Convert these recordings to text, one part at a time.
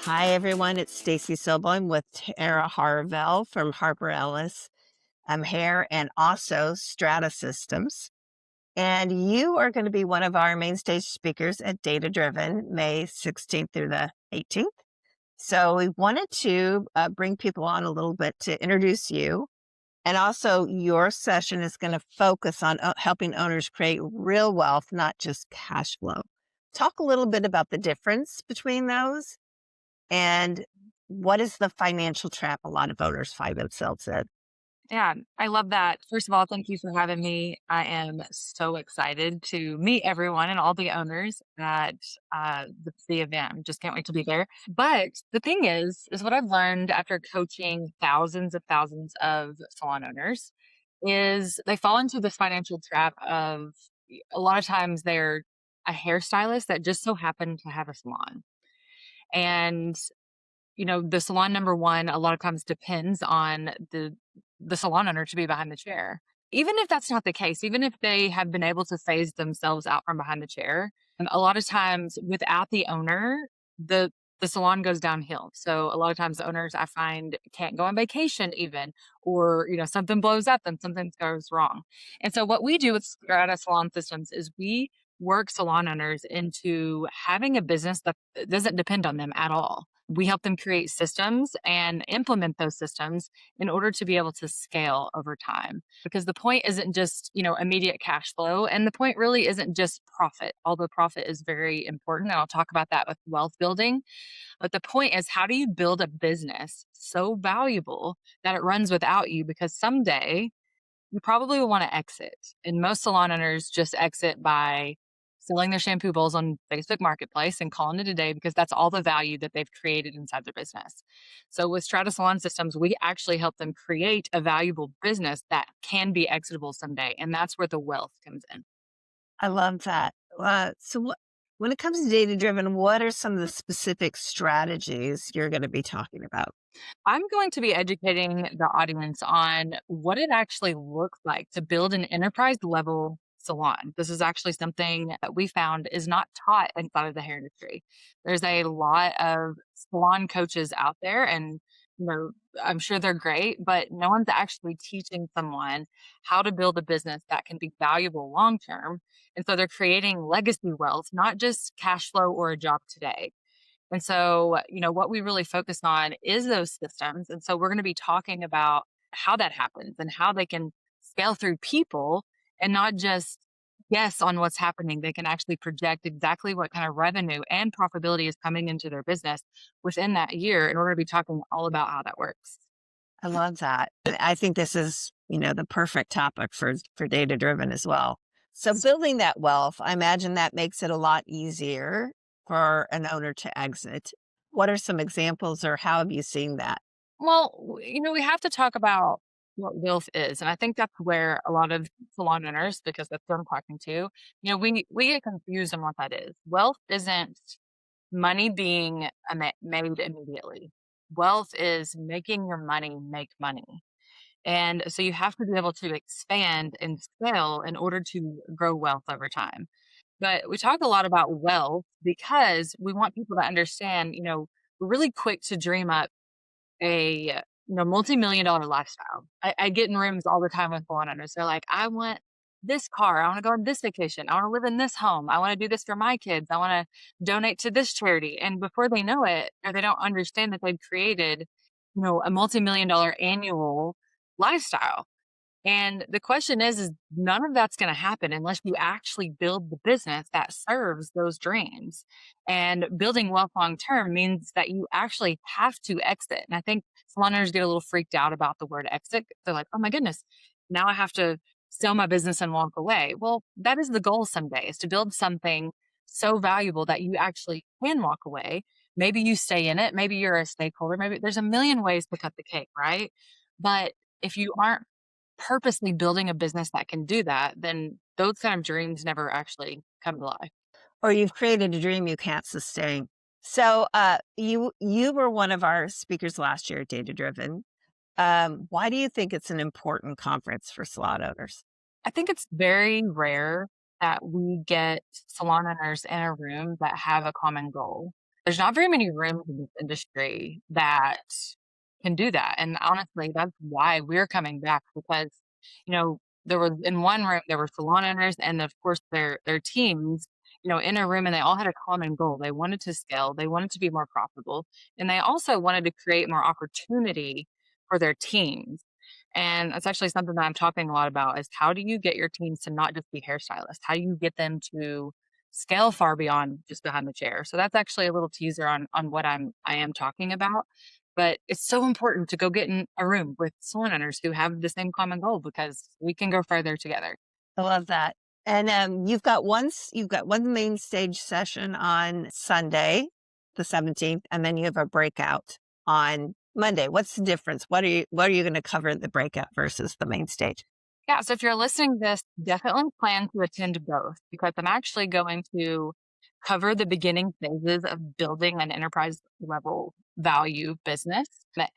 Hi, everyone. It's Stacy Sobel with Terra Harvell from Harper Ellis. I'm here and also Strata Systems. And you are going to be one of our main stage speakers at Data Driven, May 16th through the 18th. So we wanted to bring people on a little bit to introduce you. And also, your session is going to focus on helping owners create real wealth, not just cash flow. Talk a little bit about the difference between those and what is the financial trap a lot of owners find themselves in? Yeah, I love that. First of all, thank you for having me. I am so excited to meet everyone and all the owners at the event. Just can't wait to be there. But the thing is what I've learned after coaching thousands of salon owners is they fall into this financial trap of a lot of times they're a hairstylist that just so happened to have a salon. And the salon number 1 a lot of times depends on the salon owner to be behind the chair. Even if that's not the case, even if they have been able to phase themselves out from behind the chair, and a lot of times without the owner, the salon goes downhill. So a lot of times the owners I find can't go on vacation even, or something blows up and something goes wrong. And so what we do with Strata Salon Systems is we work salon owners into having a business that doesn't depend on them at all. We help them create systems and implement those systems in order to be able to scale over time. Because the point isn't just, immediate cash flow. And the point really isn't just profit, although profit is very important. And I'll talk about that with wealth building. But the point is, how do you build a business so valuable that it runs without you? Because someday you probably will want to exit. And most salon owners just exit by selling their shampoo bowls on Facebook Marketplace and calling it a day because that's all the value that they've created inside their business. So with Strata Salon Systems, we actually help them create a valuable business that can be exitable someday. And that's where the wealth comes in. I love that. When it comes to data driven, what are some of the specific strategies you're going to be talking about? I'm going to be educating the audience on what it actually looks like to build an enterprise level salon. This is actually something that we found is not taught inside of the hair industry. There's a lot of salon coaches out there, and you know, I'm sure they're great, but no one's actually teaching someone how to build a business that can be valuable long term. And so they're creating legacy wealth, not just cash flow or a job today. And so, what we really focus on is those systems. And so we're going to be talking about how that happens and how they can scale through people and not just guess on what's happening. They can actually project exactly what kind of revenue and profitability is coming into their business within that year. And we're going to be talking all about how that works. I love that. And I think this is, the perfect topic for data driven as well. So building that wealth, I imagine that makes it a lot easier for an owner to exit. What are some examples or how have you seen that? Well, we have to talk about what wealth is. And I think that's where a lot of salon owners, because that's what I'm talking to, we get confused on what that is. Wealth isn't money being made immediately. Wealth is making your money make money. And so you have to be able to expand and scale in order to grow wealth over time. But we talk a lot about wealth because we want people to understand, we're really quick to dream up a multi-million dollar lifestyle. I get in rooms all the time with salon owners. They're like, I want this car. I want to go on this vacation. I want to live in this home. I want to do this for my kids. I want to donate to this charity. And before they know it, or they don't understand that they've created, a multi-million dollar annual lifestyle. And the question is none of that's going to happen unless you actually build the business that serves those dreams. And building wealth long term means that you actually have to exit. And I think salon owners get a little freaked out about the word exit. They're like, oh my goodness, now I have to sell my business and walk away. Well, that is the goal someday, is to build something so valuable that you actually can walk away. Maybe you stay in it. Maybe you're a stakeholder. Maybe there's a million ways to cut the cake, right? But if you aren't purposely building a business that can do that, then those kind of dreams never actually come to life. Or you've created a dream you can't sustain. So you were one of our speakers last year at Data Driven. Why do you think it's an important conference for salon owners? I think it's very rare that we get salon owners in a room that have a common goal. There's not very many rooms in this industry that can do that, and honestly, that's why we're coming back because, there was in one room, there were salon owners and of course their teams, in a room, and they all had a common goal. They wanted to scale, they wanted to be more profitable, and they also wanted to create more opportunity for their teams. And that's actually something that I'm talking a lot about is how do you get your teams to not just be hairstylists? How do you get them to scale far beyond just behind the chair? So that's actually a little teaser on what I am talking about. But it's so important to go get in a room with salon owners who have the same common goal because we can go further together. I love that. And you've got one main stage session on Sunday, the 17th, and then you have a breakout on Monday. What's the difference? What are you going to cover in the breakout versus the main stage? Yeah, so if you're listening to this, definitely plan to attend both because I'm actually going to cover the beginning phases of building an enterprise level value business.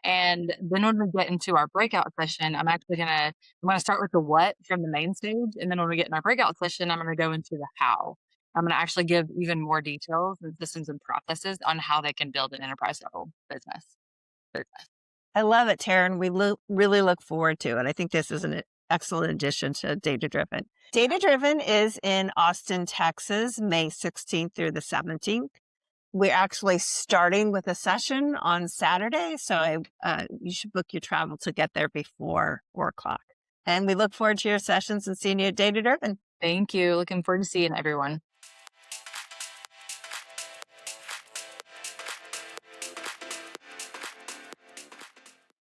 And then when we get into our breakout session, I'm gonna start with the what from the main stage. And then when we get in our breakout session, I'm gonna go into the how. I'm gonna actually give even more details and systems and processes on how they can build an enterprise level business. I love it, Taryn. Really look forward to it. I think this is an excellent addition to Data Driven. Data Driven is in Austin, Texas, May 16th through the 17th. We're actually starting with a session on Saturday, so you should book your travel to get there before 4 o'clock. And we look forward to your sessions and seeing you at Data Driven. Thank you. Looking forward to seeing everyone.